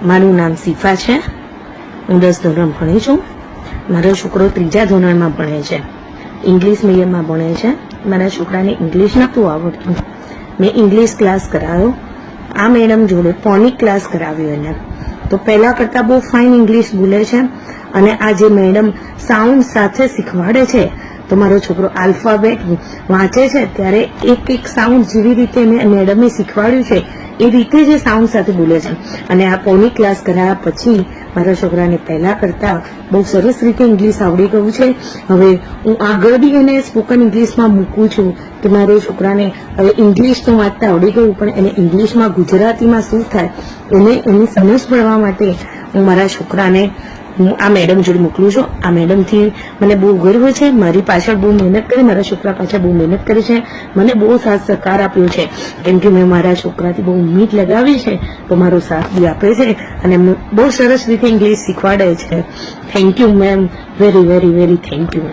મારું નામ શિફા છે. હું 10 ધોરણ ભણી છું. મારો છોકરો 3જા ધોરણમાં ભણે છે. ઇંગ્લિશ મીડિયમમાં ભણે છે. મારા છોકરાને ઇંગ્લિશ નહોતું આવડતું. મેં ઇંગ્લિશ ક્લાસ કરાવ્યો. આ મેડમ જોડે ફોનિક ક્લાસ કરાવ્યો એને. તો પહેલાં કરતાં બહુ ફાઇન ઇંગ્લિશ બોલે છે. અને આ જે મેડમ સાઉન્ડ સાથે શીખવાડે છે, તો મારો છોકરો આલ્ફાબેટ વાંચે છે ત્યારે એક એક સાઉન્ડ જેવી રીતે મેડમે શીખવાડ્યું છે એ રીતે જે સાઉન્ડ સાથે બોલે છે. અને આ ફોનિક ક્લાસ કરાવ્યા પછી મારા છોકરાને પહેલાં કરતાં બહુ સરસ રીતે ઇંગ્લિશ આવડી ગયું છે. હવે હું આગળ બી એને સ્પોકન ઇંગ્લિશમાં મૂકું છું કે મારો છોકરાને હવે ઇંગ્લિશ તો વાંચતા આવડી ગયું, પણ એને ઇંગ્લિશમાં ગુજરાતીમાં શું થાય એની સમજ પડવા માટે હું મારા છોકરાને હું આ મેડમ જોડે મોકલું છું. આ મેડમથી મને બહુ ગર્વ છે. મારી પાછળ બહુ મહેનત કરી, મારા છોકરા પાછળ બહુ મહેનત કરી છે. મને બહુ સાથ સહકાર આપ્યો છે, કેમ કે મેં મારા છોકરાથી બહુ ઉમ્મીદ લગાવી છે, તો મારો સાથ બી આપે છે અને બહુ સરસ રીતે ઇંગ્લિશ શીખવાડે છે. Thank you ma'am, very very very thank you.